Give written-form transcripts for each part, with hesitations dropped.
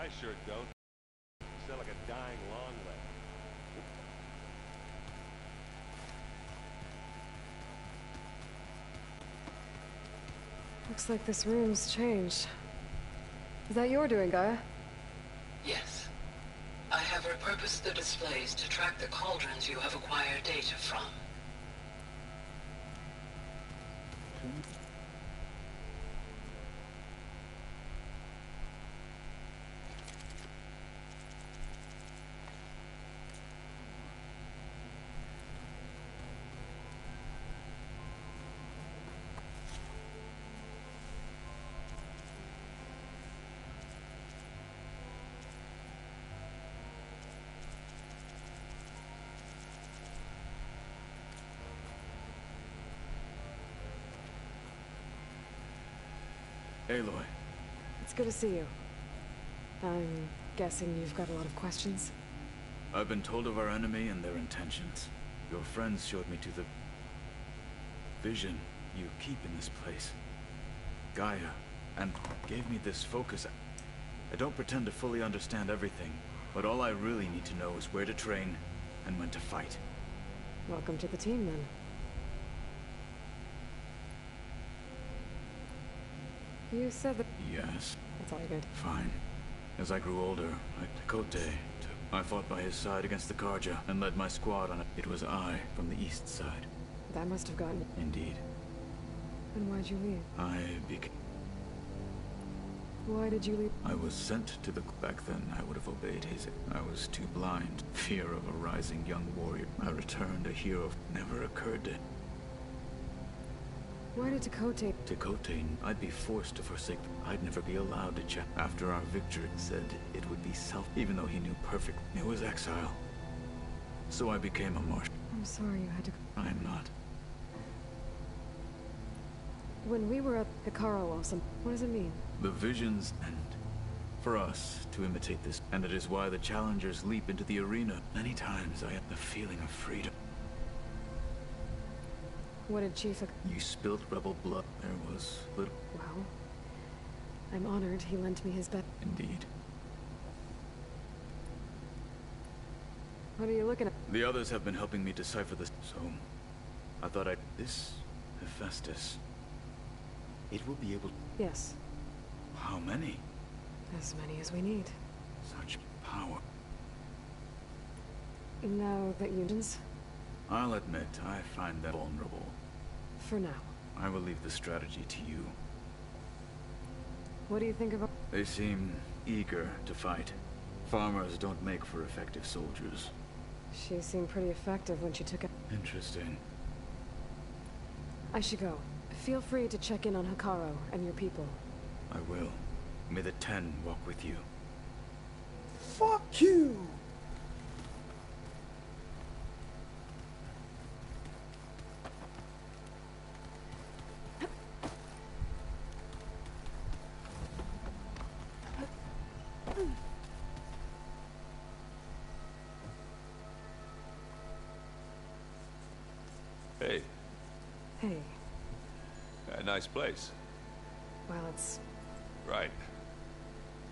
I sure don't. You sound like a dying long leg. Looks like this room's changed. Is that your doing, Gaia? Yes. I have repurposed the displays to track the cauldrons you have acquired data from. Aloy. It's good to see you. I'm guessing you've got a lot of questions? I've been told of our enemy and their intentions. Your friends showed me to the vision you keep in this place. Gaia, and gave me this focus. I don't pretend to fully understand everything, but all I really need to know is where to train and when to fight. Welcome to the team, then. You said that... Yes. That's all good. Fine. As I grew older, I fought by his side against the Karja and led my squad on it. It was I from the east side. That must have gotten... Indeed. And why'd you leave? Why did you leave? I was sent to the... Back then, I would have obeyed his... I was too blind. Fear of a rising young warrior. I returned a hero. Never occurred to... Why did Tekote... Tekote, I'd be forced to forsake... I'd never be allowed to check. After our victory, said it would be even though he knew perfect. It was exile. So I became a marshal. I'm sorry you had to... I am not. When we were at Hikaro also, what does it mean? The visions and for us to imitate this, and it is why the challengers leap into the arena. Many times I had the feeling of freedom. What did Chief... You spilled rebel blood. There was little... Well, I'm honored he lent me his best. Indeed. What are you looking at? The others have been helping me decipher this, so... I thought I'd... This... Hephaestus... It will be able... Yes. How many? As many as we need. Such power. Now that you... I'll admit, I find them vulnerable. For now. I will leave the strategy to you. What do you think about... They seem eager to fight. Farmers don't make for effective soldiers. She seemed pretty effective when she took it. Interesting. I should go. Feel free to check in on Hikaro and your people. I will. May the 10 walk with you. Fuck you! Hey. Hey. A nice place. Well, it's... Right.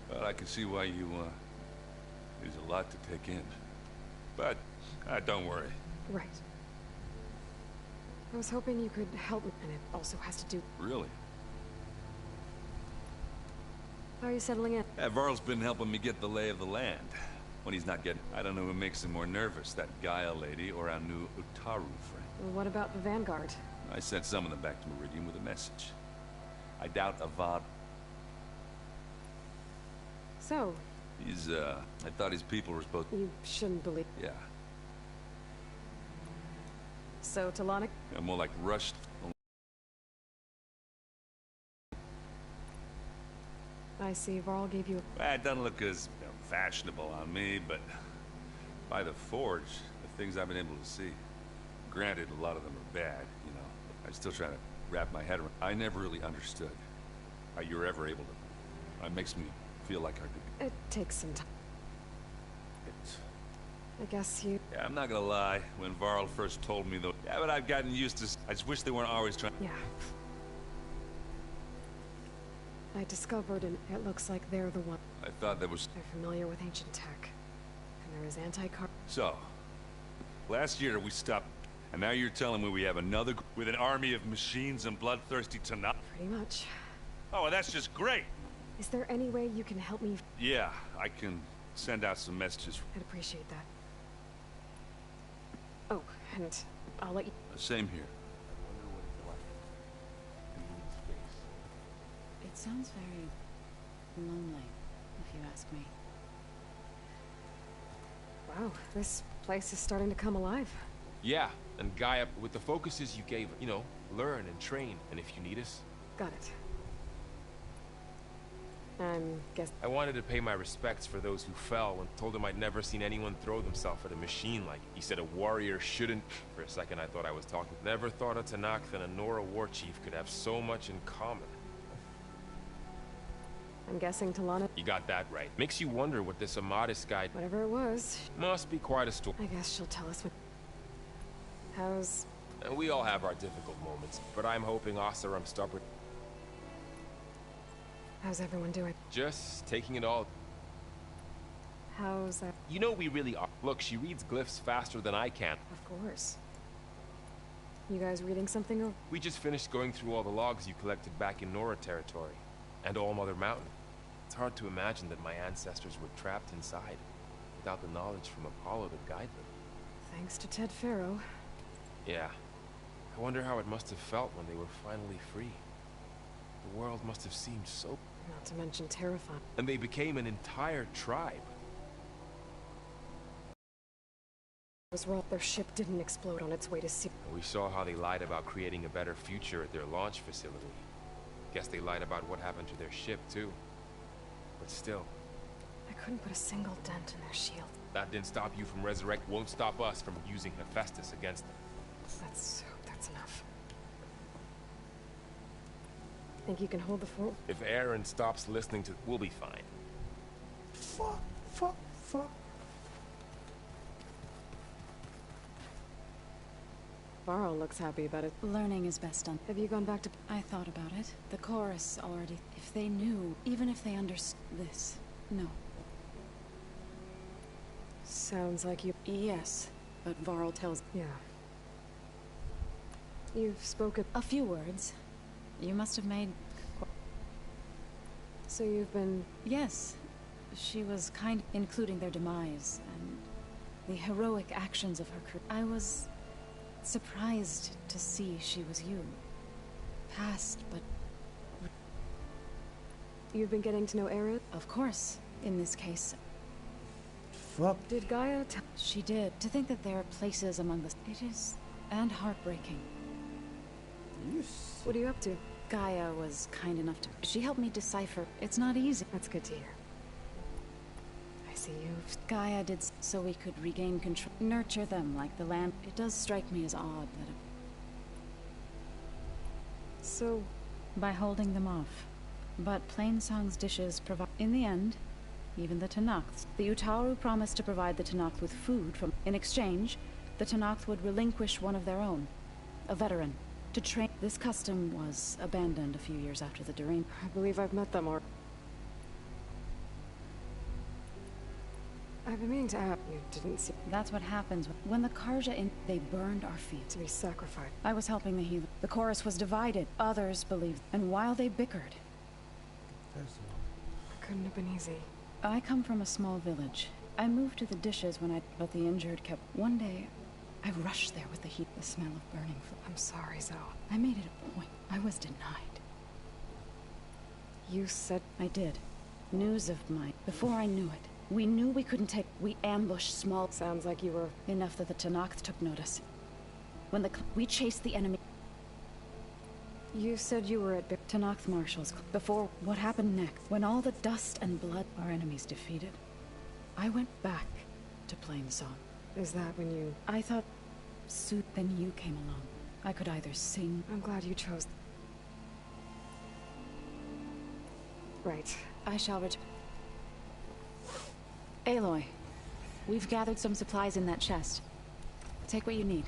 Well, I can see why you, there's a lot to take in. But, don't worry. Right. I was hoping you could help me, and it also has to do... Really? How are you settling in? Varl's been helping me get the lay of the land. When he's not getting... I don't know who makes him more nervous, that Gaia lady or our new Utaru friend. Well, what about the Vanguard? I sent some of them back to Meridian with a message. I doubt Avad... So? He's, I thought his people were supposed... You shouldn't believe... Yeah. So, Talanic? Yeah, more like rushed... I see Varl gave you... It doesn't look as fashionable on me, but... By the Forge, the things I've been able to see... Granted, a lot of them are bad, you know. I'm still trying to wrap my head around... I never really understood how you were ever able to... It makes me feel like I could... It takes some time. I guess you... Yeah, I'm not gonna lie. When Varl first told me though... Yeah, but I've gotten used to... I just wish they weren't always trying... Yeah. I discovered, and it looks like they're the one... I thought that was... They're familiar with ancient tech. And there is anti-car... So, last year we stopped, and now you're telling me we have another with an army of machines and bloodthirsty Tanakh? Pretty much. Oh, well, that's just great! Is there any way you can help me? Yeah, I can send out some messages. I'd appreciate that. Oh, and I'll let you... Same here. It sounds very lonely, if you ask me. Wow, this place is starting to come alive. Yeah, and Gaia, with the focuses you gave, you know, learn and train, and if you need us. Got it. I wanted to pay my respects for those who fell and told him I'd never seen anyone throw themselves at a machine like. He said a warrior shouldn't. For a second I thought I was talking. Never thought a Tanakh and a Nora war chief could have so much in common. I'm guessing Talana... You got that right. Makes you wonder what this Amadis guy... Whatever it was. Must be quite a story. I guess she'll tell us what... How's... And we all have our difficult moments, but I'm hoping Oseram stubborn. How's everyone doing? Just taking it all. How's that? You know we really are. Look, she reads glyphs faster than I can. Of course. You guys reading something or... We just finished going through all the logs you collected back in Nora territory. And All Mother Mountain. It's hard to imagine that my ancestors were trapped inside, without the knowledge from Apollo to guide them. Thanks to Ted Faro. Yeah. I wonder how it must have felt when they were finally free. The world must have seemed so... Not to mention terrifying. And they became an entire tribe. Was wrong. Their ship didn't explode on its way to sea. And we saw how they lied about creating a better future at their launch facility. Guess they lied about what happened to their ship, too. But still... I couldn't put a single dent in their shield. That didn't stop you from resurrect, won't stop us from using Hephaestus against them. That's enough. Think you can hold the fort? If Aaron stops listening to... we'll be fine. Fuck. Varl looks happy about it. Learning is best done. Have you gone back to... I thought about it. The chorus already... If they knew, even if they understood this... No. Sounds like you... Yes, but Varl tells... Yeah. You've spoken... A few words. You must have made... So you've been... Yes. She was kind... including their demise, and the heroic actions of her crew. I was... surprised to see she was you. Past, but... You've been getting to know Aaron? Of course, in this case. Fuck. Did Gaia She did. To think that there are places among the... It is... and heartbreaking. What are you up to? Gaia was kind enough to... She helped me decipher. It's not easy. That's good to hear. I see you. Gaia did so we could regain control. Nurture them like the land. It does strike me as odd that... So... By holding them off. But Plainsong's dishes provide... In the end, even the Tanakhs. The Utaru promised to provide the Tanakh with food from... In exchange, the Tanakh would relinquish one of their own. A veteran. To train... This custom was abandoned a few years after the Doreen. I believe I've met them, or... I've been meaning to ask. You didn't see... That's what happens when the Karja in... They burned our fields. To be sacrificed. I was helping the healer. The chorus was divided. Others believed. And while they bickered... Couldn't have been easy. I come from a small village. I moved to the dishes when but the injured kept... One day, I rushed there with the heat, the smell of burning food. I'm sorry, Zoe. I made it a point. I was denied. You said... I did. News of mine. Before I knew it. We knew we couldn't take... We ambushed small... Sounds like you were... Enough that the Tanakh took notice. When we chased the enemy... You said you were at... Tanakh marshals. Before... What happened next? When all the dust and blood... Our enemies defeated. I went back to Plainsong. Is that when you... I thought... Then you came along. I could either sing... I'm glad you chose... Right. I shall return. Aloy, we've gathered some supplies in that chest. Take what you need.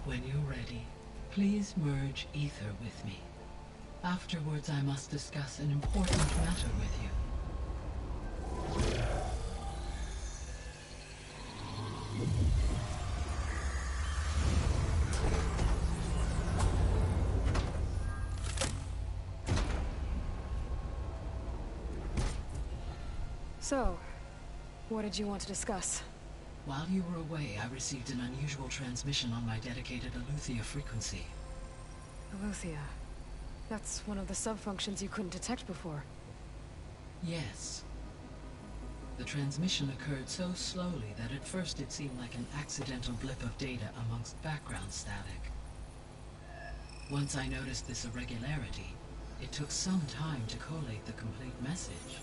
When you're ready, please merge ether with me. Afterwards, I must discuss an important matter with you. So, what did you want to discuss? While you were away, I received an unusual transmission on my dedicated Aletheia frequency. Aletheia. That's one of the sub-functions you couldn't detect before. Yes. The transmission occurred so slowly that at first it seemed like an accidental blip of data amongst background static. Once I noticed this irregularity, it took some time to collate the complete message.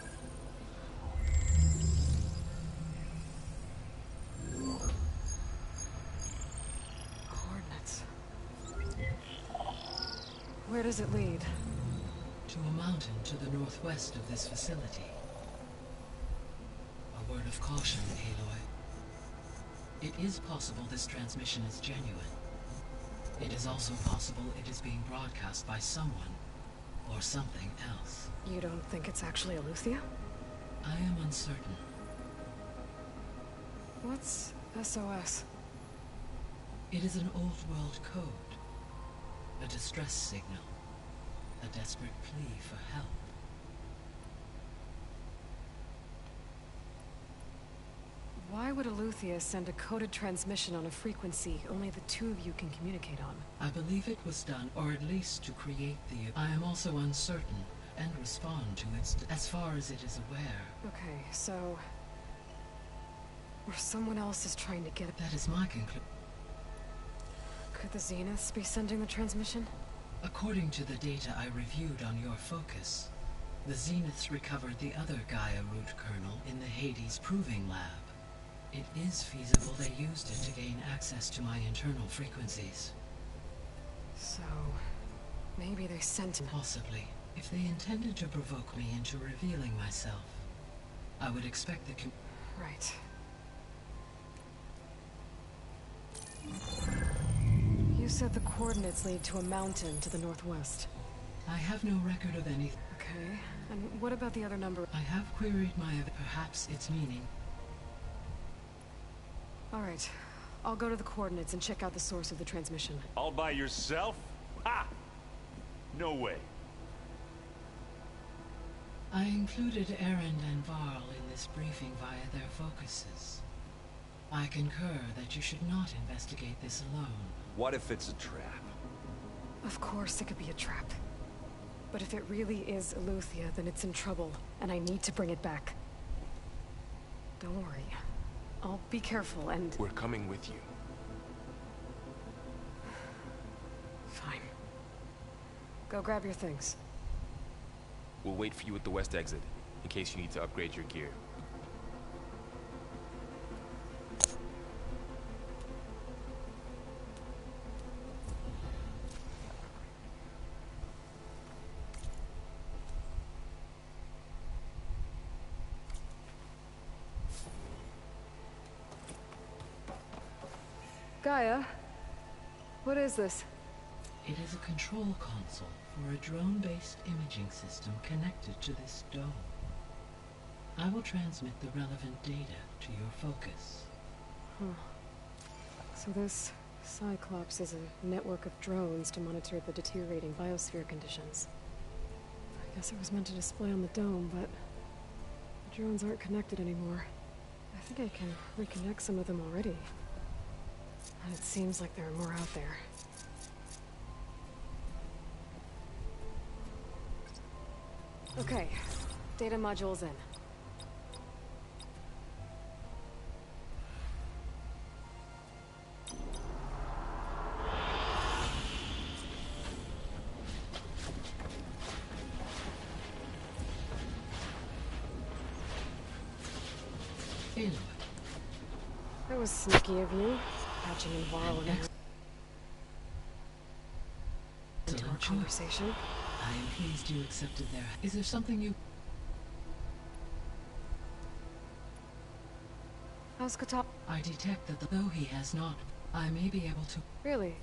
Coordinates. Where does it lead? To a mountain to the northwest of this facility. A word of caution, Aloy. It is possible this transmission is genuine. It is also possible it is being broadcast by someone or something else. You don't think it's actually Aletheia? I am uncertain. What's SOS? It is an old-world code. A distress signal. A desperate plea for help. Why would Aletheia send a coded transmission on a frequency only the two of you can communicate on? I believe it was done, or at least to create the... I am also uncertain, and respond to its... as far as it is aware. Okay, so... or someone else is trying to get it. That is my conclusion. Could the Zeniths be sending the transmission? According to the data I reviewed on your focus, the Zeniths recovered the other Gaia root kernel in the Hades Proving Lab. It is feasible they used it to gain access to my internal frequencies. So... maybe they sent him. Possibly. If they intended to provoke me into revealing myself, I would expect the Right. You said the coordinates lead to a mountain to the northwest. I have no record of any... Okay, and what about the other number? I have queried my... perhaps its meaning. Alright, I'll go to the coordinates and check out the source of the transmission. All by yourself? Ha! No way. I included Erend and Varl in this briefing via their focuses. I concur that you should not investigate this alone. What if it's a trap? Of course it could be a trap. But if it really is Aletheia, then it's in trouble, and I need to bring it back. Don't worry. I'll be careful and... We're coming with you. Fine. Go grab your things. We'll wait for you at the west exit, in case you need to upgrade your gear. Gaia? What is this? It is a control console for a drone-based imaging system connected to this dome. I will transmit the relevant data to your focus. Huh. So this Cyclops is a network of drones to monitor the deteriorating biosphere conditions. I guess it was meant to display on the dome, but the drones aren't connected anymore. I think I can reconnect some of them already. And it seems like there are more out there. Okay, data module's in. Aloy. That was sneaky of you, patching in Varl and into our conversation. I am pleased you accepted their... Is there something you... How's Katop? I detect that though he has not, I may be able to... Really?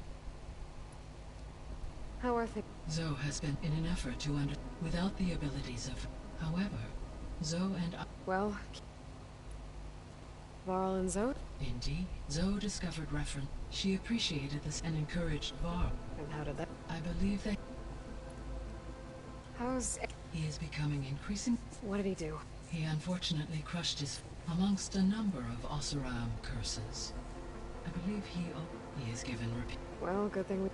How are things? Zoe has been in an effort to without the abilities of... However, Zoe and I... Well... Varl and Zoe? Indeed, Zoe discovered reference. She appreciated this and encouraged Varl. And how did that... I believe that How's... he is becoming increasing... What did he do? He unfortunately crushed his... amongst a number of Oseram curses. I believe he is given repeat... Well, good thing we...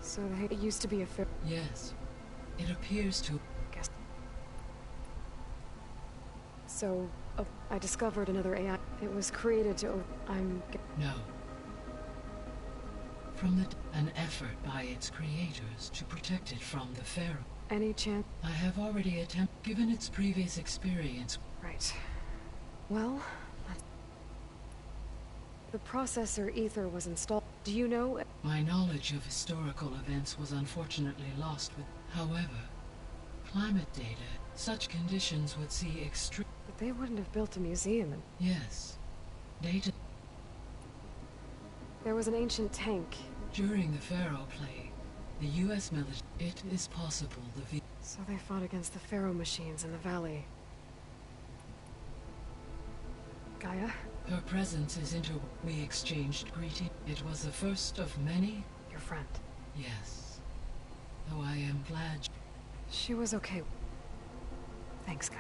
So it used to be a fair... Yes. It appears to... Guess. So, I discovered another AI. It was created to... No. From an effort by its creators to protect it from the Pharaoh. Any chance? I have already attempted, given its previous experience. Right. Well... The processor ether was installed. Do you know... My knowledge of historical events was unfortunately lost with... However, climate data, such conditions would see extreme... But they wouldn't have built a museum and... Yes. Data... There was an ancient tank. During the Pharaoh plague, the U.S. military... It is possible the So they fought against the Pharaoh machines in the valley. Gaia? Her presence is We exchanged greeting. It was the first of many... Your friend. Yes. Though I am glad... She was okay. Thanks, Gaia.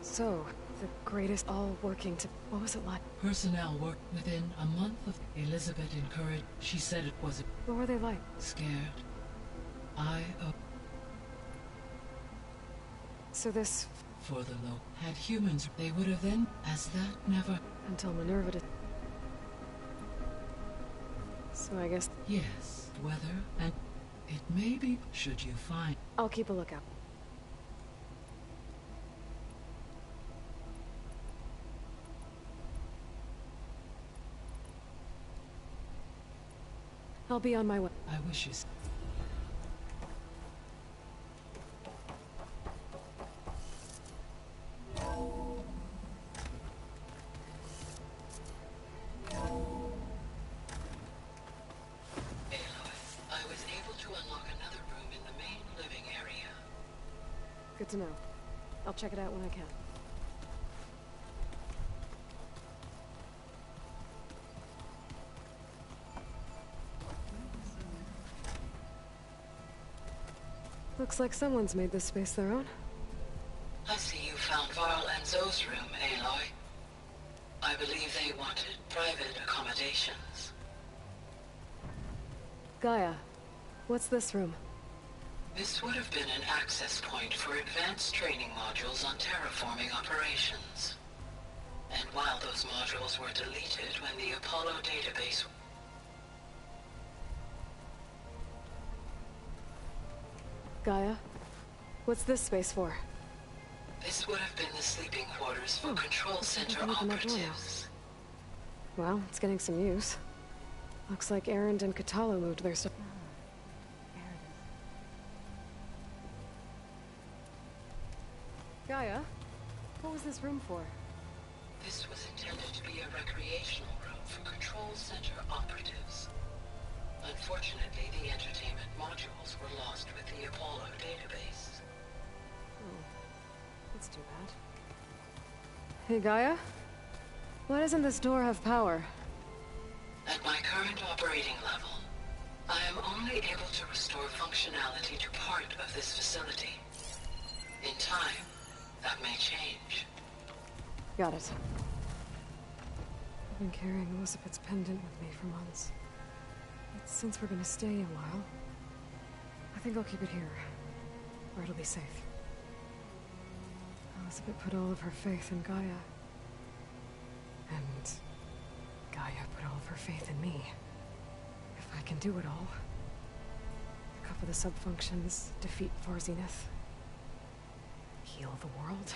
So, the greatest all working to... What was it like? Personnel worked within a month of... Elizabeth encouraged... She said it was... What were they like? Scared. So this... For the low... Had humans... They would have then... As that never... Until Minerva did... So I guess... Yes. Weather and... It may be... Should you find... I'll keep a lookout. I'll be on my way. I wish you... Good to know. I'll check it out when I can. Looks like someone's made this space their own. I see you found Varl and Zoe's room, Aloy. I believe they wanted private accommodations. Gaia, what's this room? This would have been an access point for advanced training modules on terraforming operations. And while those modules were deleted when the Apollo database... Gaia, what's this space for? This would have been the sleeping quarters for control center operatives. Well, it's getting some use. Looks like Erend and Katalo moved their stuff. Gaia, what was this room for? This was intended to be a recreational room for control center operatives. Unfortunately, the entertainment modules were lost with the Apollo database. Oh, that's too bad. Hey, Gaia? Why doesn't this door have power? At my current operating level, I am only able to restore functionality to part of this facility. In time, that may change. Got it. I've been carrying Elizabeth's pendant with me for months. But since we're gonna stay a while, I think I'll keep it here, where it'll be safe. Elizabeth put all of her faith in Gaia. And Gaia put all of her faith in me. If I can do it all, recover the sub-functions, defeat Varzineth, heal the world,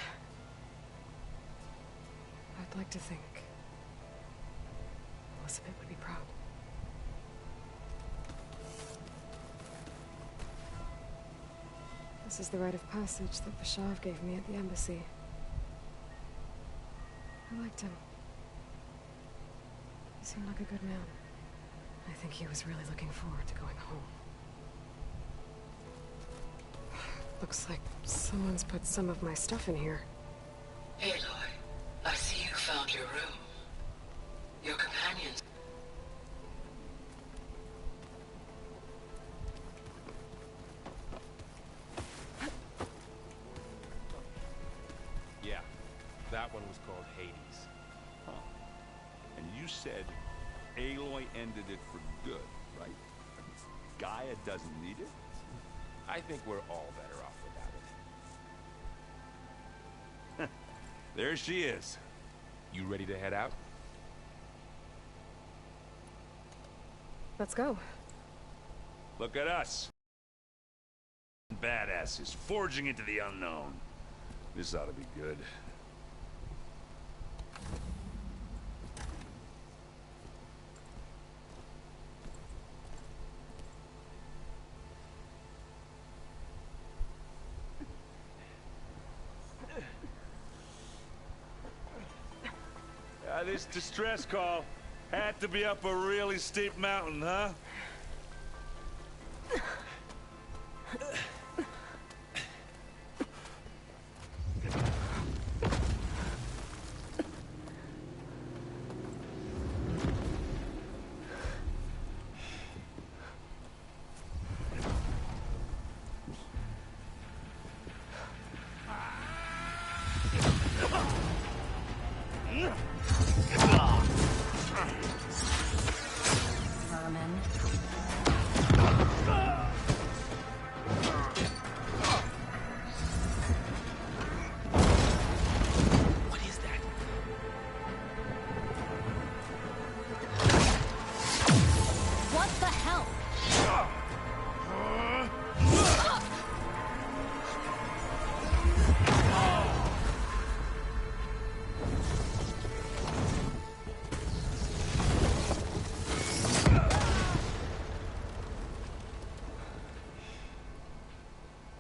I'd like to think Elizabeth would be proud. This is the rite of passage that Vashav gave me at the embassy. I liked him. He seemed like a good man. I think he was really looking forward to going home. Looks like someone's put some of my stuff in here. Aloy, I see you found your room. Your companions. Yeah, that one was called Hades. Huh. And you said Aloy ended it for good, right? Gaia doesn't need it? I think we're all better off without it. There she is. You ready to head out? Let's go. Look at us. Badasses forging into the unknown. This ought to be good. This distress call had to be up a really steep mountain, huh?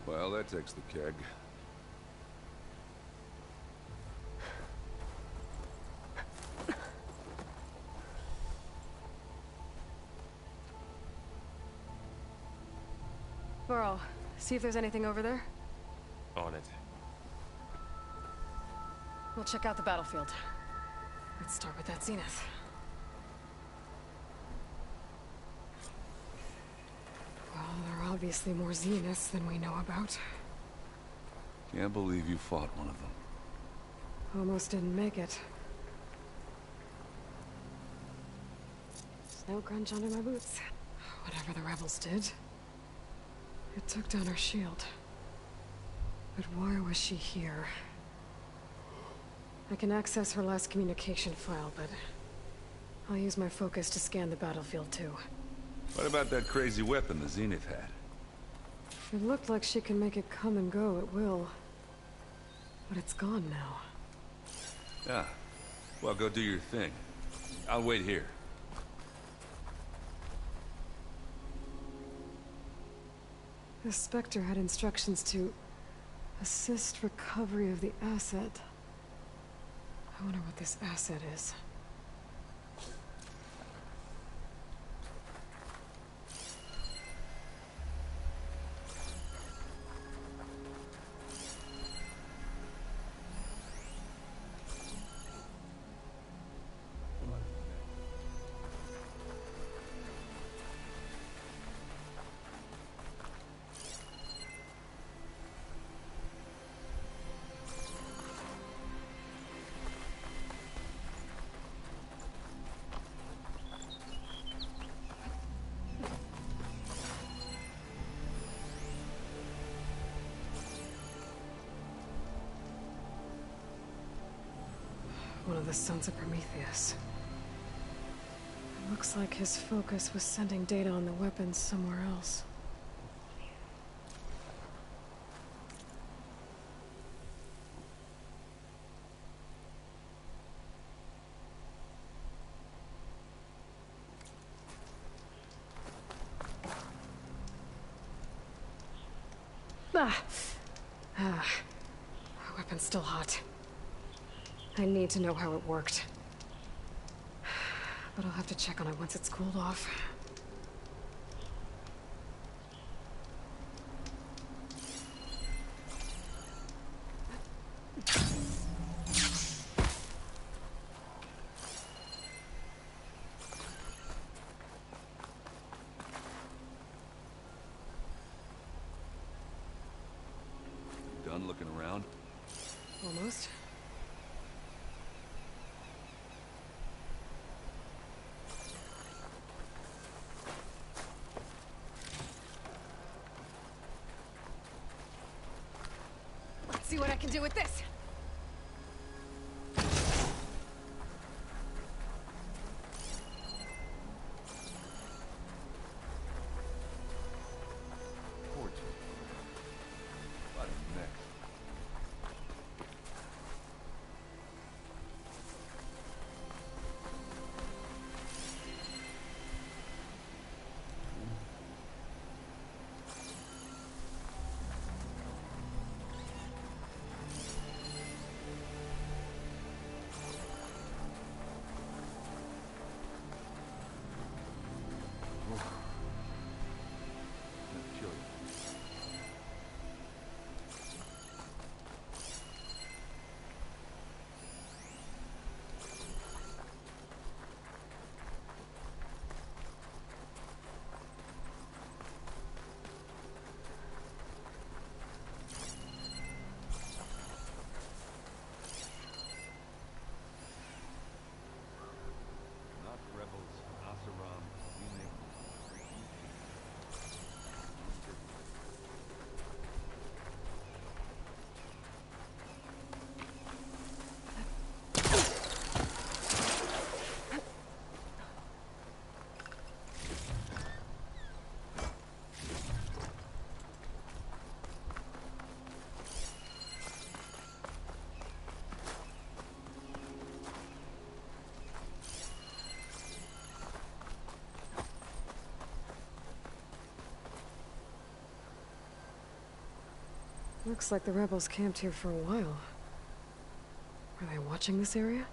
Well, that takes the keg. Burrow, see if there's anything over there. On it. We'll check out the battlefield. Let's start with that zenith. Well, there are obviously more zeniths than we know about. Can't believe you fought one of them. Almost didn't make it. Snow crunch under my boots. Whatever the rebels did, it took down our shield. But why was she here? I can access her last communication file, but I'll use my focus to scan the battlefield too. What about that crazy weapon the Zenith had? It looked like she can make it come and go at will. But it's gone now. Yeah. Well, go do your thing. I'll wait here. The Spectre had instructions to assist recovery of the asset. I wonder what this asset is. One of the sons of Prometheus. It looks like his focus was sending data on the weapons somewhere else. Ah! Ah. Our weapon's still hot. I need to know how it worked. But I'll have to check on it once it's cooled off. Done looking around? Almost. Let's see what I can do with this. Forward to it. What next? Gonna kill you. Not rebels, Asaram, you name Looks like the rebels camped here for a while. Are they watching this area?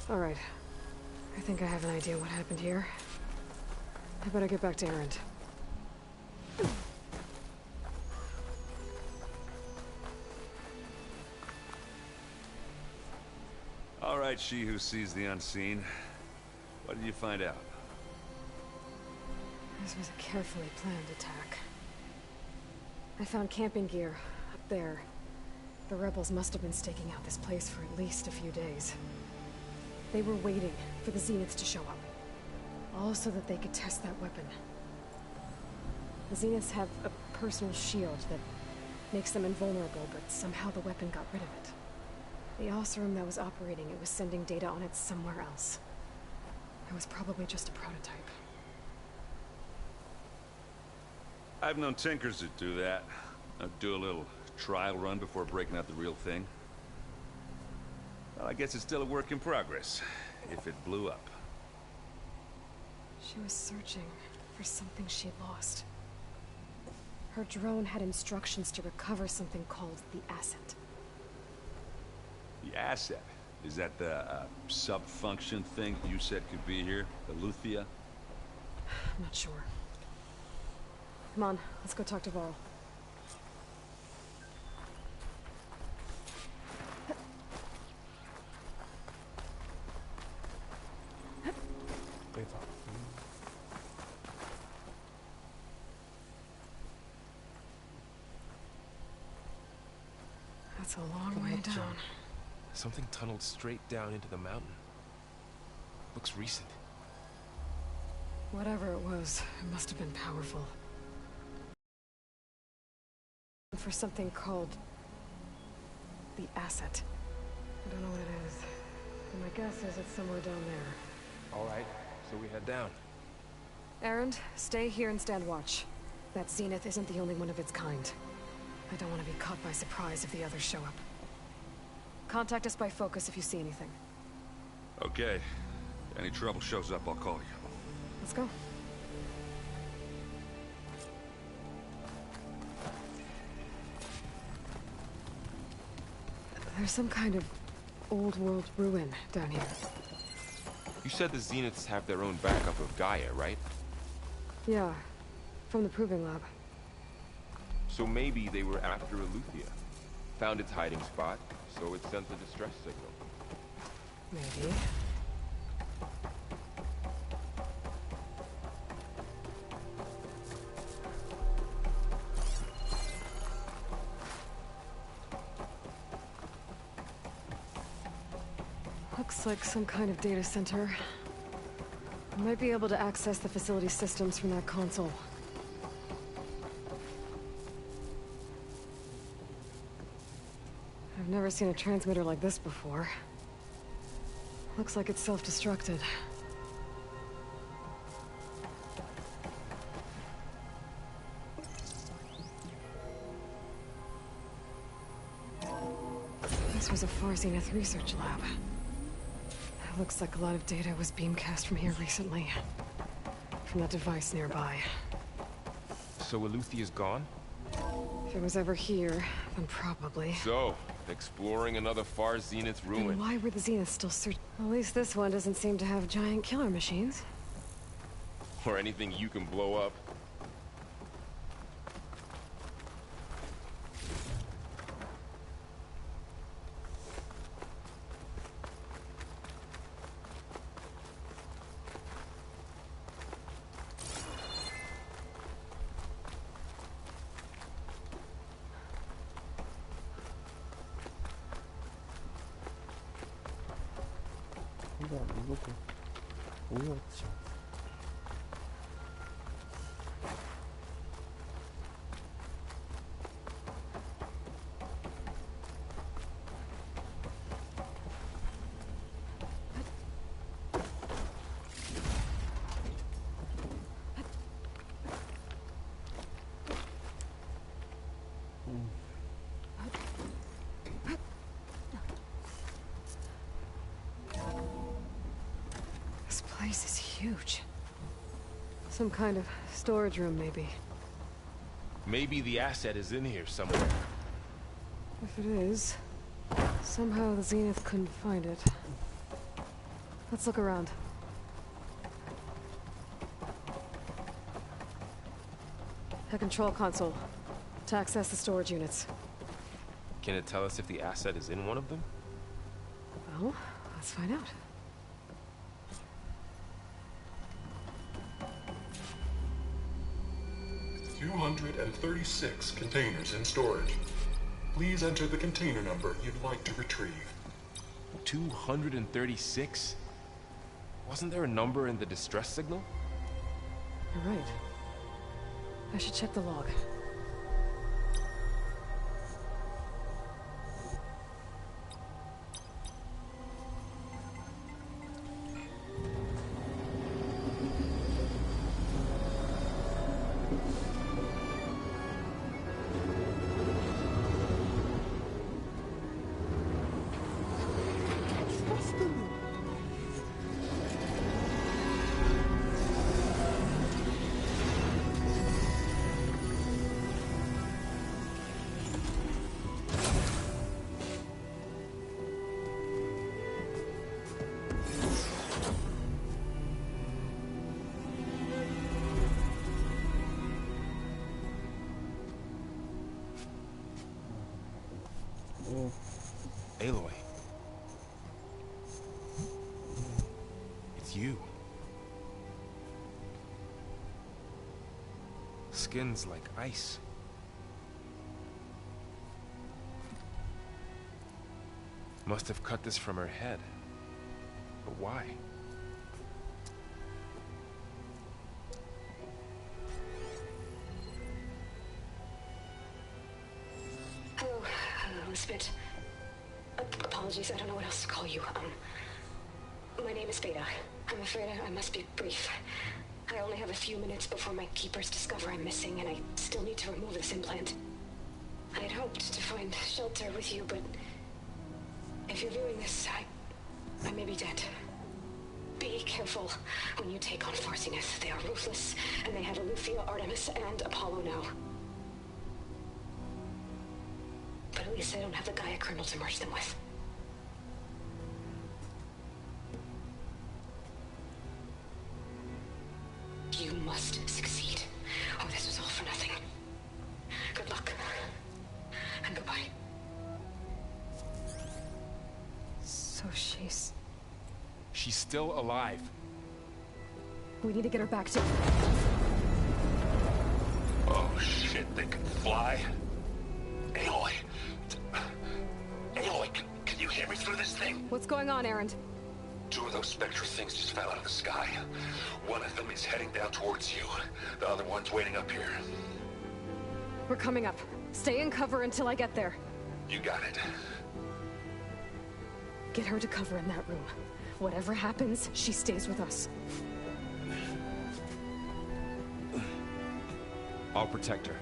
Alright. I think I have an idea what happened here. I better get back to Erend. All right, she who sees the unseen. What did you find out? This was a carefully planned attack. I found camping gear up there. The rebels must have been staking out this place for at least a few days. They were waiting for the Zeniths to show up. All so that they could test that weapon. The Zeniths have a personal shield that makes them invulnerable, but somehow the weapon got rid of it. The Oseram that was operating it was sending data on it somewhere else. It was probably just a prototype. I've known tinkers that do that. Do a little trial run before breaking out the real thing. Well, I guess it's still a work in progress, if it blew up. She was searching for something she lost. Her drone had instructions to recover something called the asset. The asset? Is that the sub-function thing you said could be here? The Luthia? I'm not sure. Come on, let's go talk to Varl. That's a long way down. Something tunneled straight down into the mountain. Looks recent. Whatever it was, it must have been powerful. For something called the asset. I don't know what it is, but my guess is it's somewhere down there. All right, so we head down. Erend, stay here and stand watch. That Zenith isn't the only one of its kind. I don't want to be caught by surprise if the others show up. Contact us by focus if you see anything. Okay. Any trouble shows up, I'll call you. Let's go. There's some kind of old world ruin down here. You said the Zeniths have their own backup of Gaia, right? Yeah, from the proving lab. So maybe they were after Eleuthia. Found its hiding spot, so it sent the distress signal. Maybe. Looks like some kind of data center. I might be able to access the facility systems from that console. I've never seen a transmitter like this before. Looks like it's self-destructed. This was a Far Zenith research lab. Looks like a lot of data was beamcast from here recently. From that device nearby. So Eleuthia's gone? If it was ever here, then probably. So, exploring another Far Zenith ruin. Then why were the Zeniths still searching? At least this one doesn't seem to have giant killer machines. Or anything you can blow up. 뭐였지? This place is huge. Some kind of storage room, maybe. Maybe the asset is in here somewhere. If it is, somehow the Zenith couldn't find it. Let's look around. A control console to access the storage units. Can it tell us if the asset is in one of them? Well, let's find out. $236 containers in storage. Please enter the container number you'd like to retrieve. 236? Wasn't there a number in the distress signal? You're right. I should check the log. Aloy. It's you. Skin's like ice. Must have cut this from her head. But why? Hello, Elizabeth. Apologies, I don't know what else to call you. My name is Beta. I'm afraid I must be brief. I only have a few minutes before my keepers discover I'm missing, and I still need to remove this implant. I had hoped to find shelter with you, but if you're viewing this, I may be dead. Be careful when you take on Far Zenith. They are ruthless, and they have Eleuthia, Artemis, and Apollo now. But At least I don't have the Gaia kernel to merge them with. You must succeed, or this was all for nothing. Good luck. And goodbye. So she's... She's still alive. We need to get her back to... Oh shit, they can fly? Aloy! Aloy, can you hear me through this thing? What's going on, Erend? 2 of those spectral things just fell out of the sky. One of them is heading down towards you. The other one's waiting up here. We're coming up. Stay in cover until I get there. You got it. Get her to cover in that room. Whatever happens, she stays with us. I'll protect her.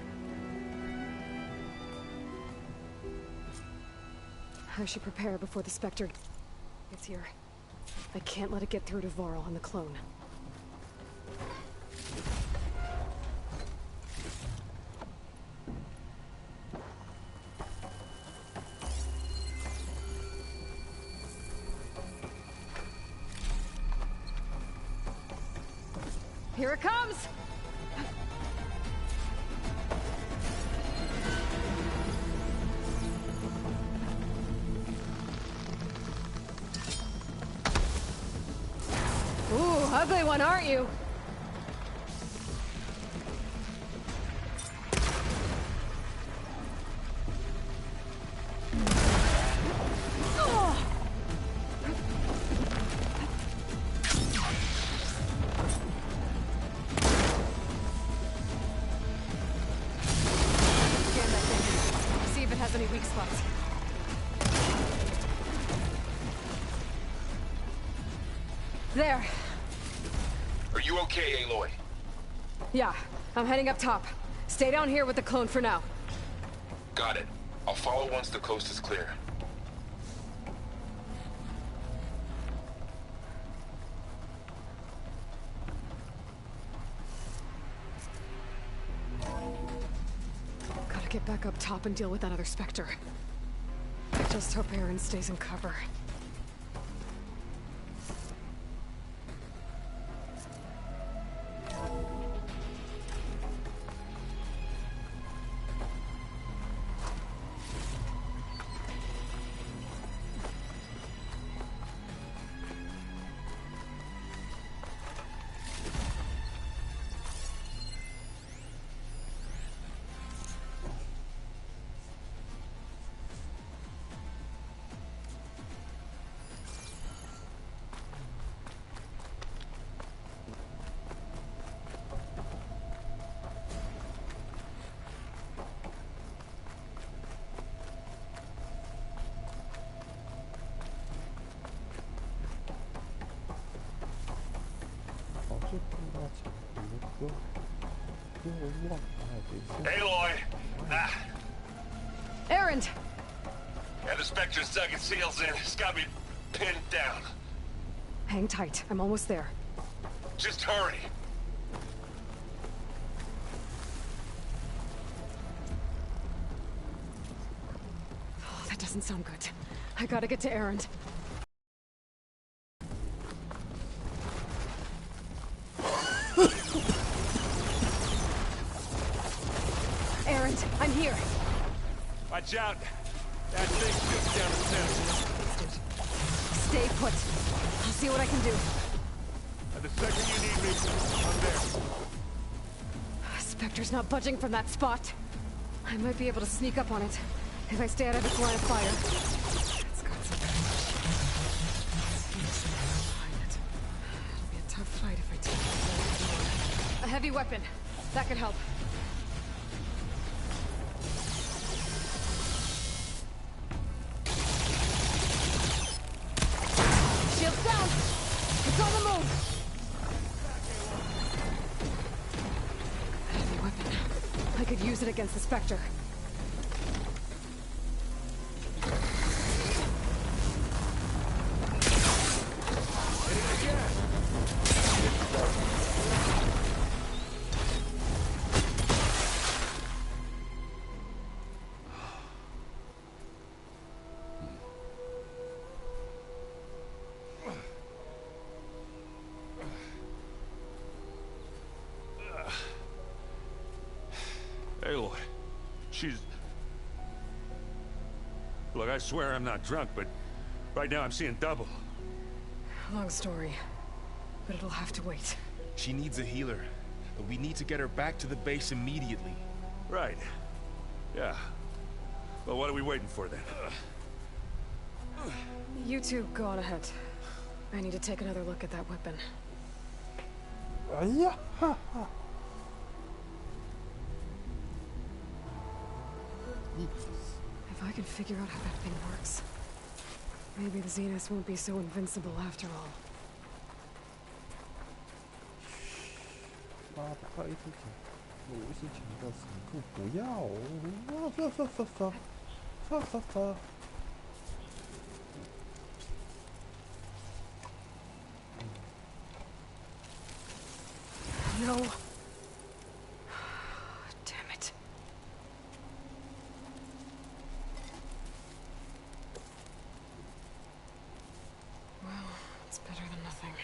I should prepare before the Spectre gets here. I can't let it get through to Varl and the clone. Here it comes! Ooh, ugly one, aren't you? There. Are you okay, Aloy? Yeah, I'm heading up top. Stay down here with the clone for now. Got it. I'll follow once the coast is clear. Gotta get back up top and deal with that other Spectre. I just hope Erend stays in cover. Aloy! Erend! Yeah, the Spectre's dug its heels in. It's got me pinned down. Hang tight. I'm almost there. Just hurry. Oh, that doesn't sound good. I gotta get to Erend. Erend, I'm here. Watch out! That thing shoots down the center. Stay put. I'll see what I can do. And the second you need me, I'm there. Spectre's not budging from that spot. I might be able to sneak up on it if I stay out of its line of fire. It's got some It'll be a tough fight if I take it. A heavy weapon. That could help. Shields down! It's on the move! A heavy weapon. I could use it against the Spectre. she's... Look, I swear I'm not drunk, but right now I'm seeing double. Long story, but it'll have to wait. She needs a healer, but we need to get her back to the base immediately. Right. Yeah. Well, what are we waiting for then? You two go on ahead. I need to take another look at that weapon. Yeah. If I can figure out how that thing works, maybe the Zeniths won't be so invincible after all. 妈的，快一出去！我游戏强调程度不要，发。No. Damn it. Well, it's better than nothing.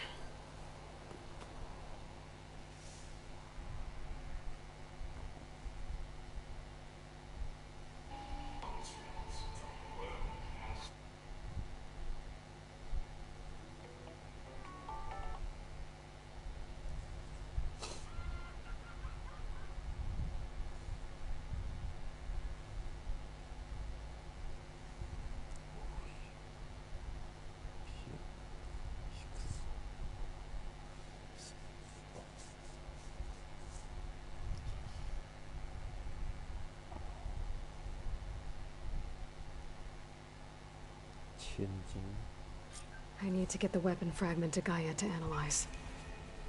I need to get the weapon fragment to Gaia to analyze.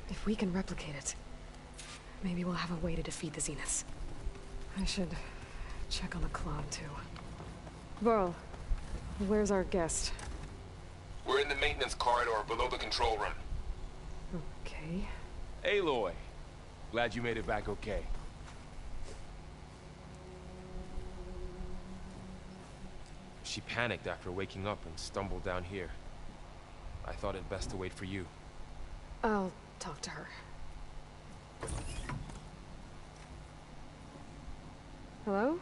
If we can replicate it, maybe we'll have a way to defeat the Zeniths. I should check on the Claw, too. Varl, where's our guest? We're in the maintenance corridor below the control room. Okay. Aloy, glad you made it back okay. She panicked after waking up and stumbled down here. I thought it best to wait for you. I'll talk to her. Hello?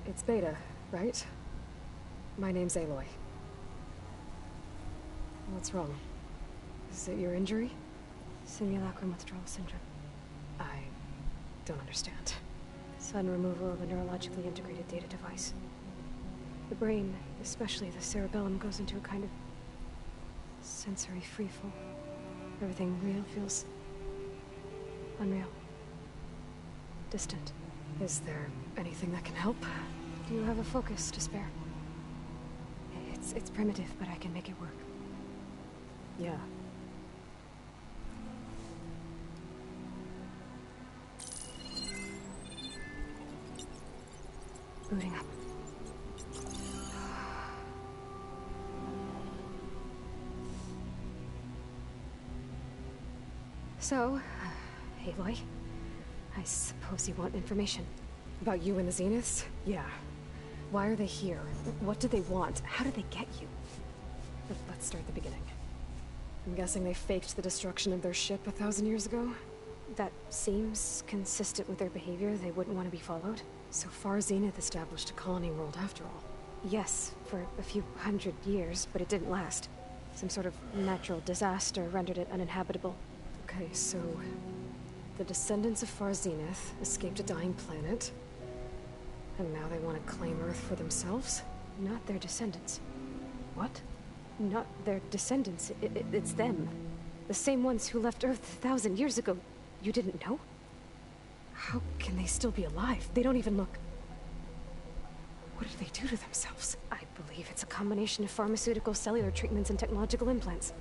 It's Beta, right? My name's Aloy. What's wrong? Is it your injury? Simulacrum withdrawal syndrome. I don't understand. Sudden removal of a neurologically integrated data device. The brain, especially the cerebellum, goes into a kind of sensory freefall. Everything real feels unreal. Distant. Is there anything that can help? Do you have a focus to spare? It's primitive, but I can make it work. Yeah. Booting up. So, Aloy, I suppose you want information. About you and the Zeniths? Yeah. Why are they here? What do they want? How did they get you? Let's start at the beginning. I'm guessing they faked the destruction of their ship 1,000 years ago? That seems consistent with their behavior. They wouldn't want to be followed. So far, Zenith established a colony world after all. Yes, for a few hundred years, but it didn't last. Some sort of natural disaster rendered it uninhabitable. Okay, so the descendants of Far Zenith escaped a dying planet, and now they want to claim Earth for themselves? Not their descendants. What? Not their descendants. It's them. The same ones who left Earth 1,000 years ago. You didn't know? How can they still be alive? They don't even look... What did they do to themselves? I believe it's a combination of pharmaceutical, cellular treatments, and technological implants.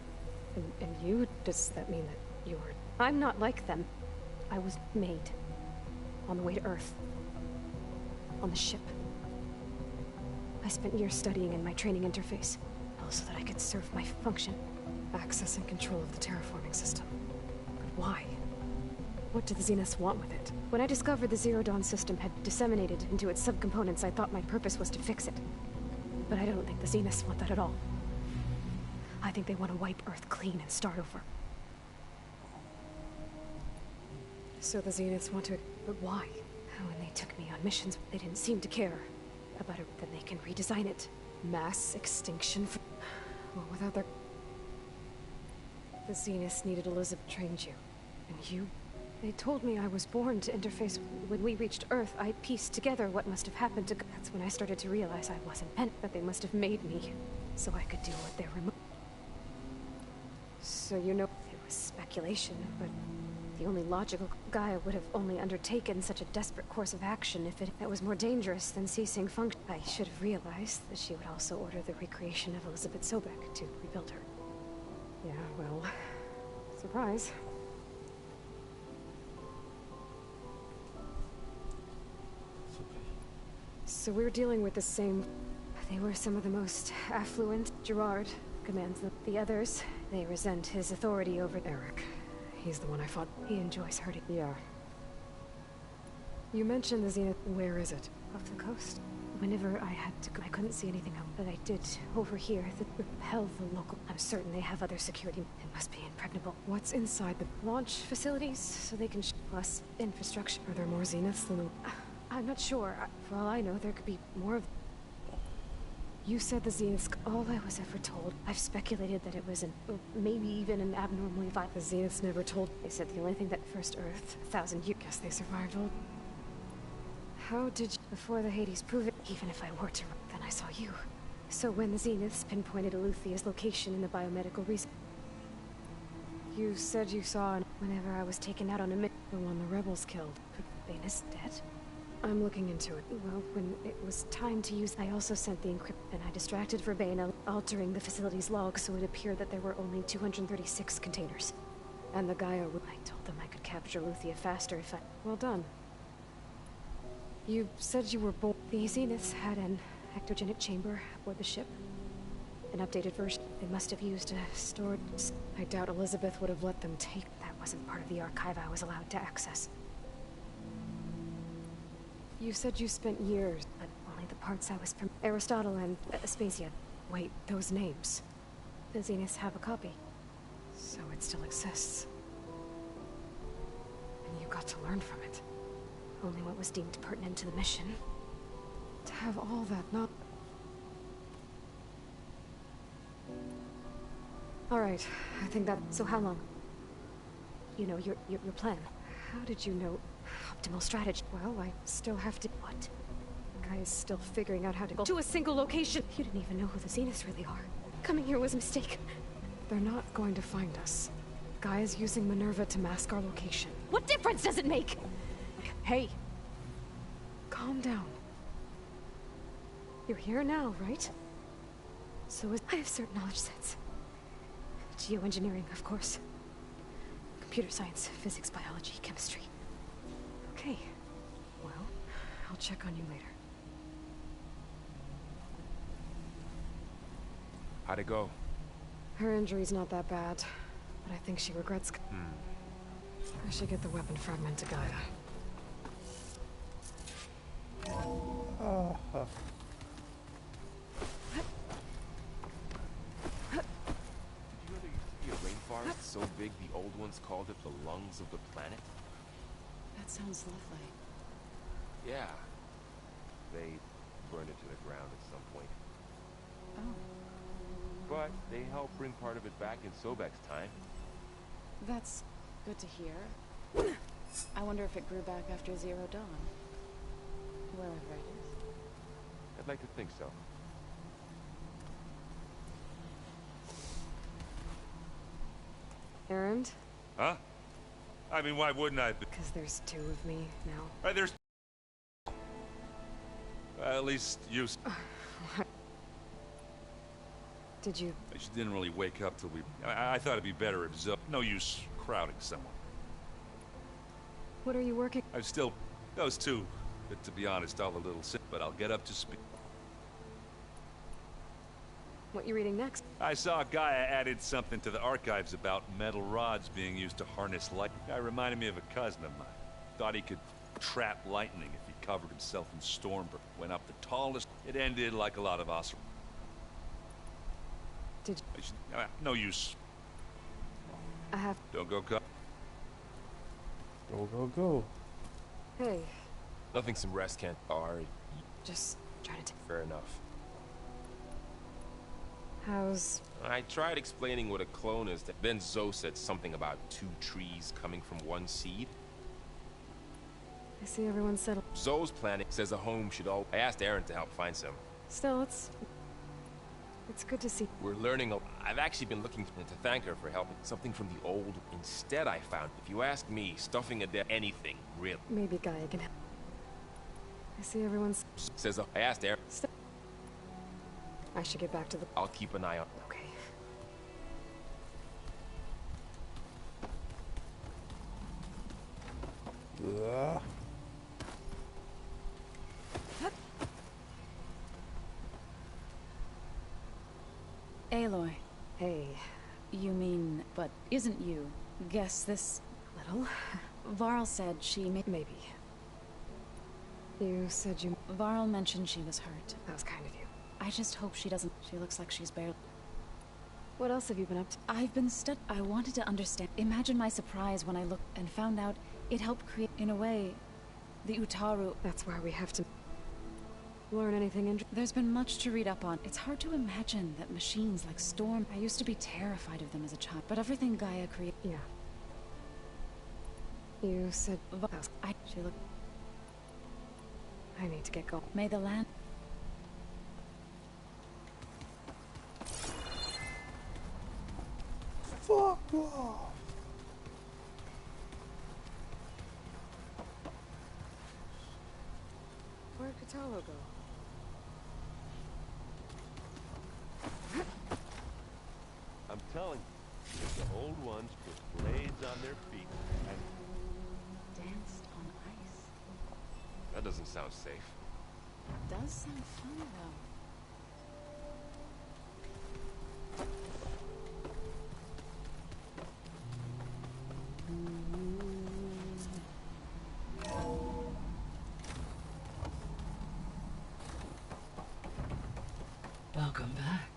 And you? Does that mean that you're... I'm not like them. I was made. On the way to Earth. On the ship. I spent years studying in my training interface, so that I could serve my function. Access and control of the terraforming system. But why? What did the Zeniths want with it? When I discovered the Zero Dawn system had disseminated into its subcomponents, I thought my purpose was to fix it. But I don't think the Zeniths want that at all. I think they want to wipe Earth clean and start over. So the Zeniths want to... But why? When they took me on missions, they didn't seem to care about it. Then they can redesign it. Mass extinction for... Well, without their... The Zeniths needed Elizabeth trained you. And you? They told me I was born to interface. When we reached Earth, I pieced together what must have happened to... That's when I started to realize I wasn't meant, but they must have made me so I could deal with their remote. So you know, it was speculation, but the only logical Gaia would have only undertaken such a desperate course of action if that was more dangerous than ceasing function. I should have realized that she would also order the recreation of Elizabeth Sobek to rebuild her. Yeah, well, surprise. So we're dealing with the same... They were some of the most affluent. Gerard commands them. The others, they resent his authority over Eric. He's the one I fought. He enjoys hurting. Yeah. You mentioned the Zenith. Where is it? Off the coast. Whenever I had to go, I couldn't see anything else. But I did over here. Repel the local. I'm certain they have other security. It must be impregnable. What's inside the launch facilities? So they can plus infrastructure. Are there more Zeniths than the... I'm not sure. For all I know, there could be more of... You said the Zeniths... All I was ever told... I've speculated that it was an... maybe even an abnormally violent... The Zeniths never told... They said the only thing that first Earth... 1,000 years... Guess they survived all... How did you... Before the Hades prove it... Even if I were to... Then I saw you. So when the Zeniths pinpointed Eluthia's location in the biomedical research... You said you saw... Whenever I was taken out on a mission... The one the rebels killed... Baina's dead? I'm looking into it. Well, when it was time to use, I also sent the encrypt, and I distracted Verbena, altering the facility's log so it appeared that there were only 236 containers. And the Gaia would... I told them I could capture Luthia faster if I... Well done. You said you were born... The Zeniths had an ectogenic chamber aboard the ship. An updated version. They must have used a stored... I doubt Elizabeth would have let them take... That wasn't part of the archive I was allowed to access. You said you spent years, but only the parts I was from Aristotle and Aspasia. Wait, those names. The Zeniths have a copy. So it still exists. And you got to learn from it. Only what was deemed pertinent to the mission. To have all that not... Alright, I think that... So how long? You know, your plan. How did you know... Optimal strategy. Well, I still have to... What? The guy is still figuring out how to go to a single location. You didn't even know who the Zeniths really are. Coming here was a mistake. They're not going to find us. Guy is using Minerva to mask our location. What difference does it make? Hey. Calm down. You're here now, right? So I have certain knowledge sets. Geoengineering, of course. Computer science, physics, biology, chemistry. Okay. Well, I'll check on you later. How'd it go? Her injury's not that bad, but I think she regrets... I should get the weapon fragment to Gaia. Did you know there used to be a rainforest so big the old ones called it the lungs of the planet? That sounds lovely. Yeah. They burned it to the ground at some point. Oh. But they helped bring part of it back in Sobek's time. That's good to hear. I wonder if it grew back after Zero Dawn. Wherever it is. I'd like to think so. Errand? Huh? I mean, why wouldn't I be? Because there's two of me now. Right, there's... at least you... Did you... She didn't really wake up till we... I thought it'd be better if Zoe... No use crowding someone. What are you working... I'm still... Those two. But to be honest, all a little sick. But I'll get up to speed. What you reading next? I saw Gaia added something to the archives about metal rods being used to harness light. Guy reminded me of a cousin of mine. Thought he could trap lightning if he covered himself in storm, but went up the tallest. It ended like a lot of us. Did you... no use. I have... Don't go cut. Go, go, go. Hey, Nothing some rest can't. just trying to. Fair enough. How's. I tried explaining what a clone is. Then Zoe said something about 2 trees coming from 1 seed. I see everyone's settled. Zoe's planet says a home should all. I asked Aaron to help find some. Still, it's good to see. We're learning. I've actually been looking to thank her for helping. Something from the old. Instead, I found. If you ask me, stuffing a dead anything really. Maybe Gaia can help. I see everyone's. Says I asked Aaron. I should get back to the. I'll keep an eye on. Okay. Ugh. Aloy. Hey, You mean, but isn't you? Guess this. little. Varl said she may. Maybe. You said you. Varl mentioned she was hurt. That was kind of you. I just hope she doesn't. She looks like she's barely. What else have you been up to? I've been I wanted to understand. Imagine my surprise when I looked and found out it helped create, in a way, the Utaru. That's why we have to. Learn anything interesting? There's been much to read up on. It's hard to imagine that machines like Storm. I used to be terrified of them as a child, but everything Gaia created. Yeah. You said. She looked. I need to get going. May the land. Fuck off. Where'd Katalo go? I'm telling you, the old ones put blades on their feet and Danced on ice. That doesn't sound safe. Does sound fun though. Welcome back.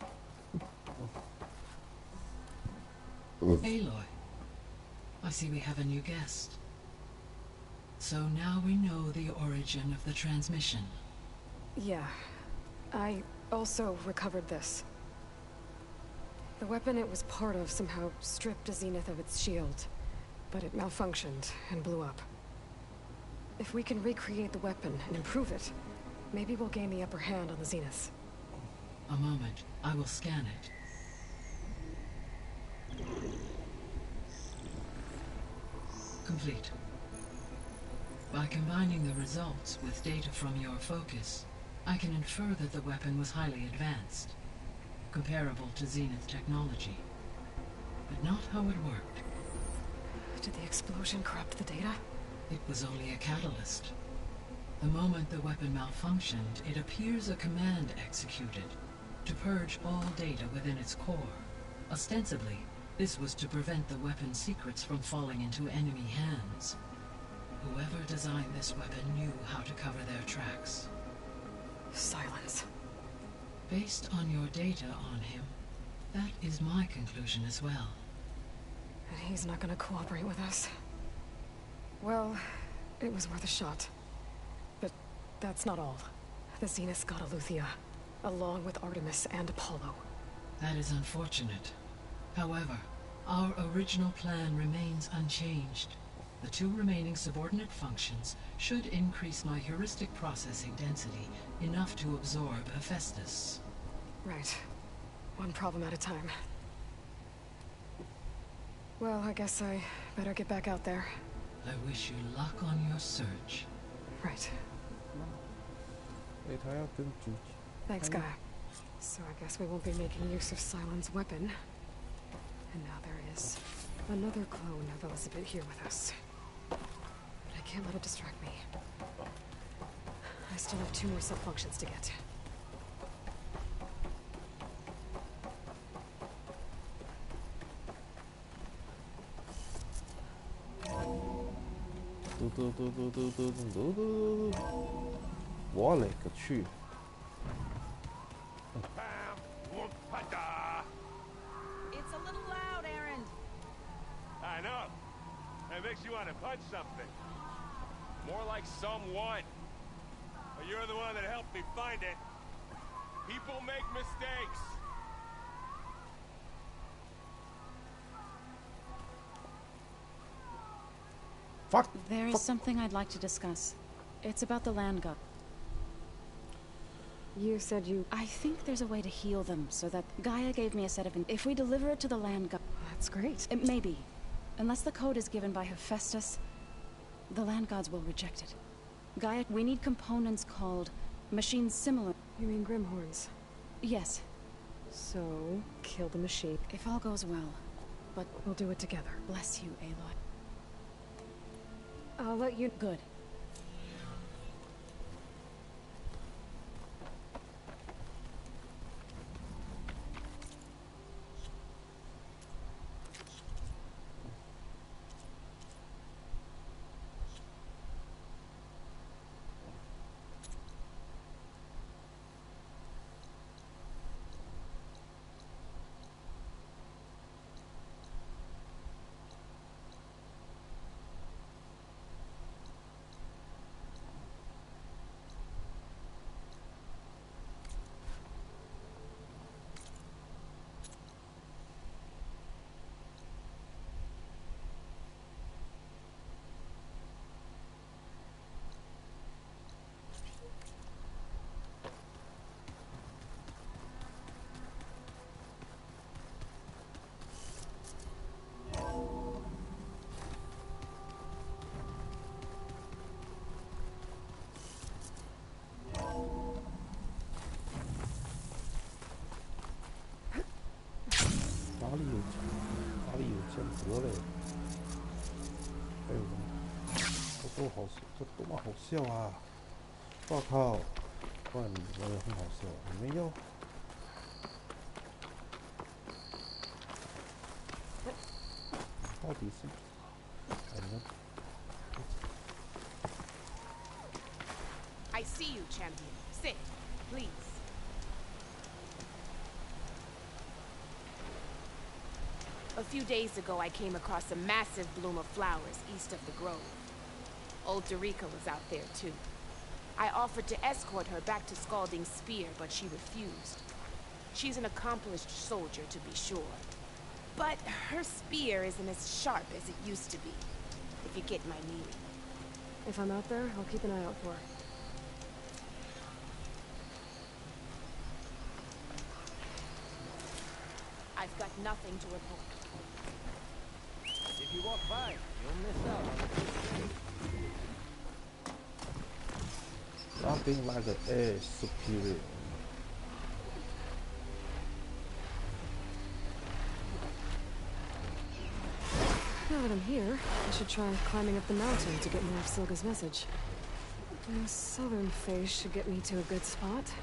Aloy, I see we have a new guest. So now we know the origin of the transmission. Yeah. I also recovered this. The weapon it was part of somehow stripped Zenith of its shield, but it malfunctioned and blew up. If we can recreate the weapon and improve it, maybe we'll gain the upper hand on the Zenith. A moment, I will scan it. Complete. By combining the results with data from your focus, I can infer that the weapon was highly advanced, comparable to Zenith technology, but not how it worked. Did the explosion corrupt the data? It was only a catalyst. The moment the weapon malfunctioned, it appears a command executed to purge all data within its core. Ostensibly, this was to prevent the weapon's secrets from falling into enemy hands. Whoever designed this weapon knew how to cover their tracks. Silence. Based on your data on him, that is my conclusion as well. And he's not gonna cooperate with us. Well, it was worth a shot. But that's not all. The Zenith got Aletheia, along with Artemis and Apollo. That is unfortunate. However, our original plan remains unchanged. The 2 remaining subordinate functions should increase my heuristic processing density enough to absorb Hephaestus. Right. One problem at a time. Well, I guess I better get back out there. I wish you luck on your search. Right. 他要跟主 Thanks, Guy. So I guess we won't be making use of Cylon's weapon. And now there is another clone of Elizabeth here with us. But I can't let it distract me. I still have 2 more sub-functions to get.我勒个去！ It's a little loud, Aaron. I know. And makes you want to punch something. More like someone. But you're the one that helped me find it. People make mistakes. Fuck. There is something I'd like to discuss. It's about the land god. You said you... I think there's a way to heal them so that Gaia gave me a set of... If we deliver it to the land god... That's great. It may be. Unless the code is given by Hephaestus, the land gods will reject it. Gaia, we need components called machines similar... You mean Grimhorns? Yes. So, kill the machine. If all goes well. But we'll do it together. Bless you, Aloy. I'll let you... Good.哪里有间隔嘞？还有这多好，这多么好笑啊！我靠，不然我也很好笑，你没有？到底是怎么？ I see you, champion. Sit, please. A few days ago, I came across a massive bloom of flowers east of the grove. Old Dorica was out there, too. I offered to escort her back to Scalding's Spear, but she refused. She's an accomplished soldier, to be sure. But her spear isn't as sharp as it used to be, if you get my meaning. If I'm out there, I'll keep an eye out for her. I've got nothing to report. If you walk by, you'll miss out on the Nothing like the air superior. Now that I'm here, I should try climbing up the mountain to get more of Silga's message. The southern face should get me to a good spot.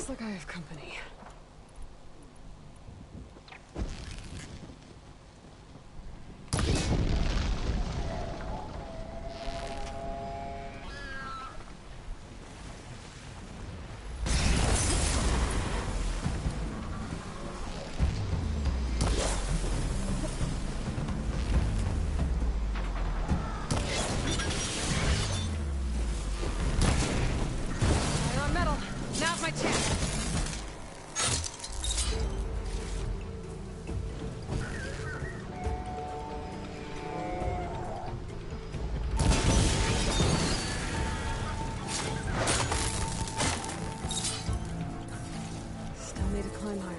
Looks like I have company. Iron metal. Now's my chance. Still need to climb higher.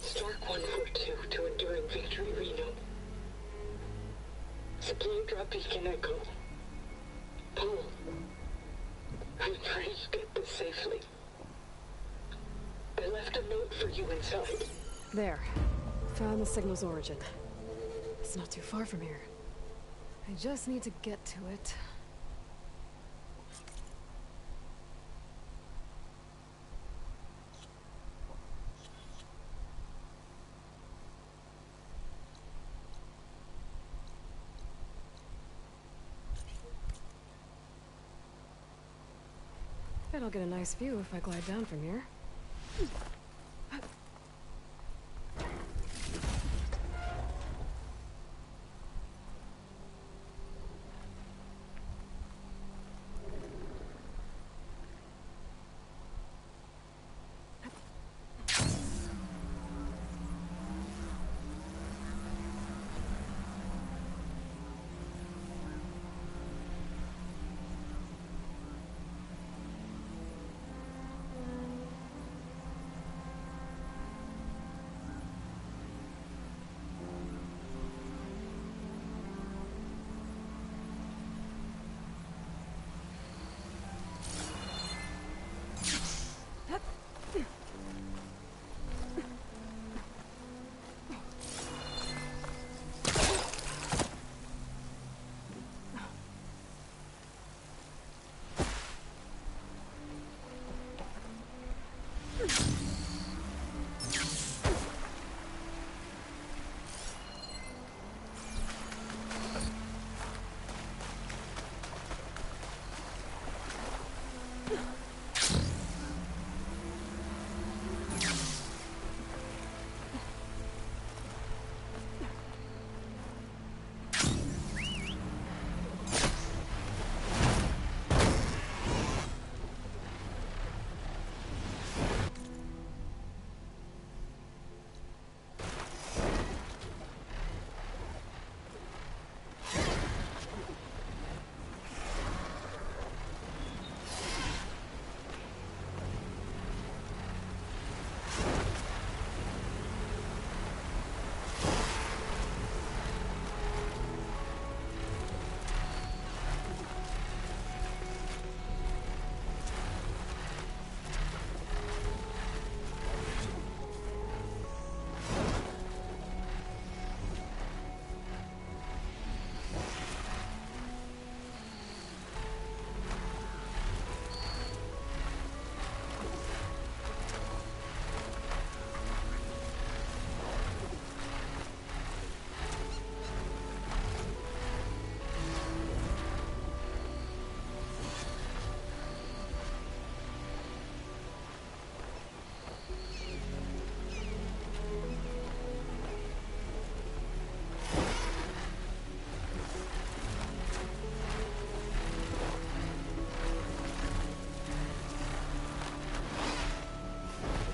Stark 142 to Enduring Victory Reno. Supply drop beacon echo. Paul, I'm trying to get this safely. I left a note for you inside. There. Found the signal's origin. It's not too far from here. I just need to get to it. Bet I'll get a nice view if I glide down from here.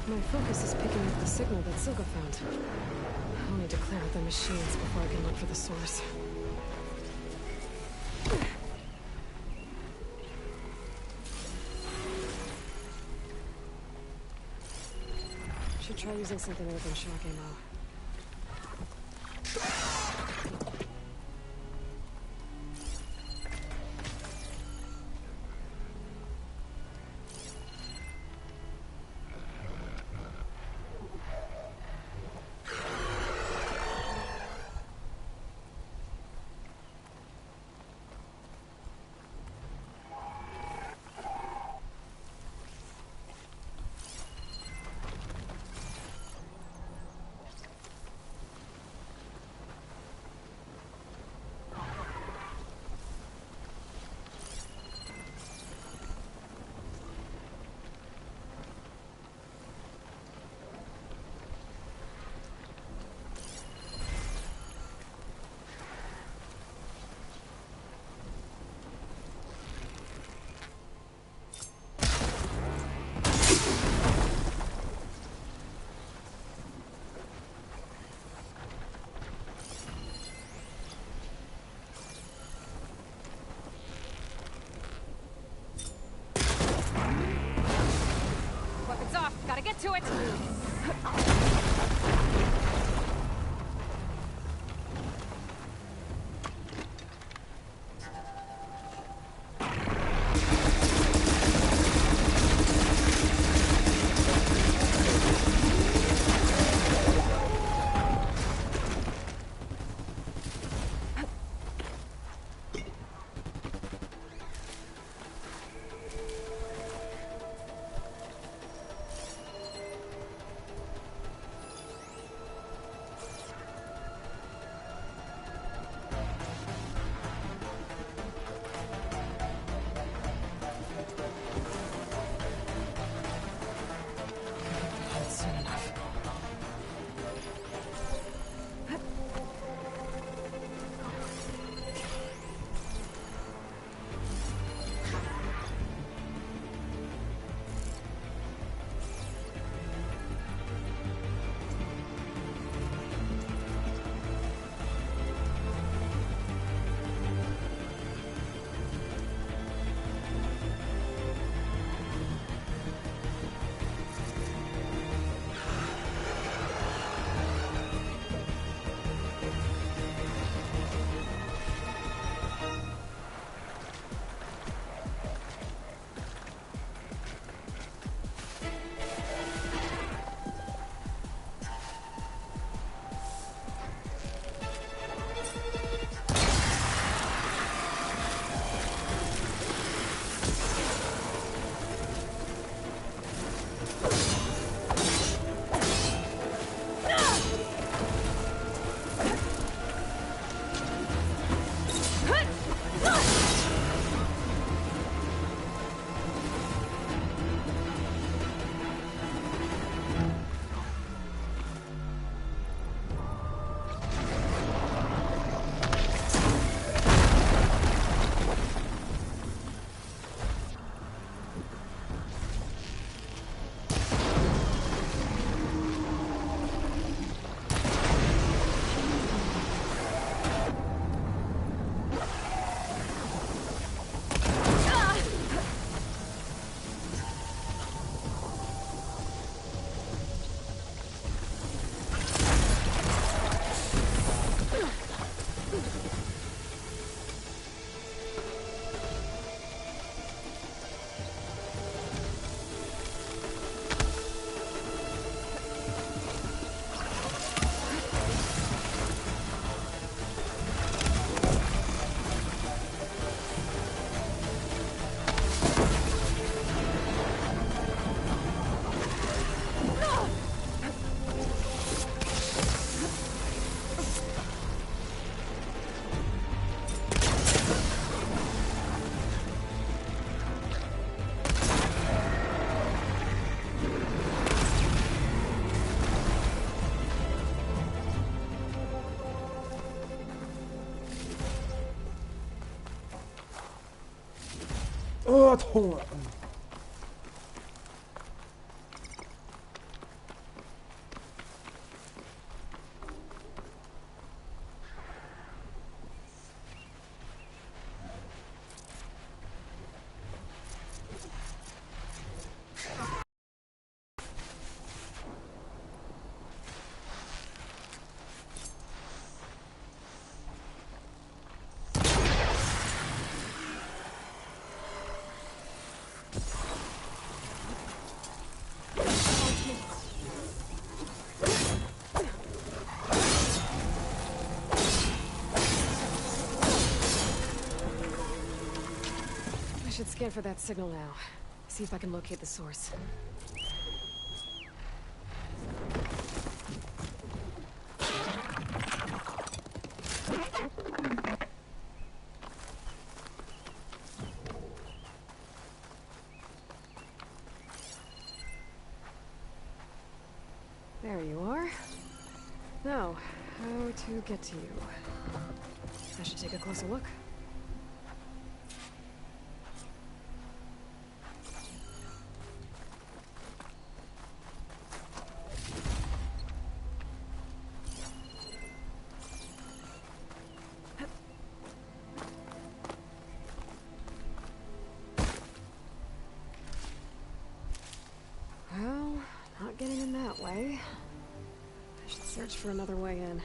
My focus is picking up the signal that Silga found. I'll need to clear out the machines before I can look for the source. Should try using something other than shock ammo. Gotta get to it!痛了。scan for that signal now. See if I can locate the source. There you are. Now, how to get to you? I should take a closer look. Well, not getting in that way. I should search for another way in.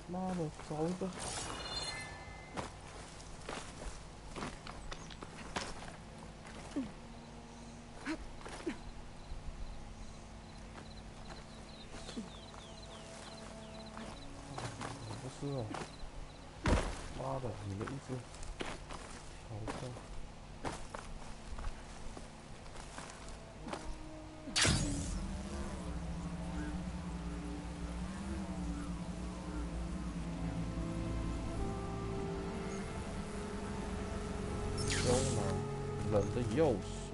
妈的，找一个。不是啊，妈的，你们一直挑战。人的钥匙。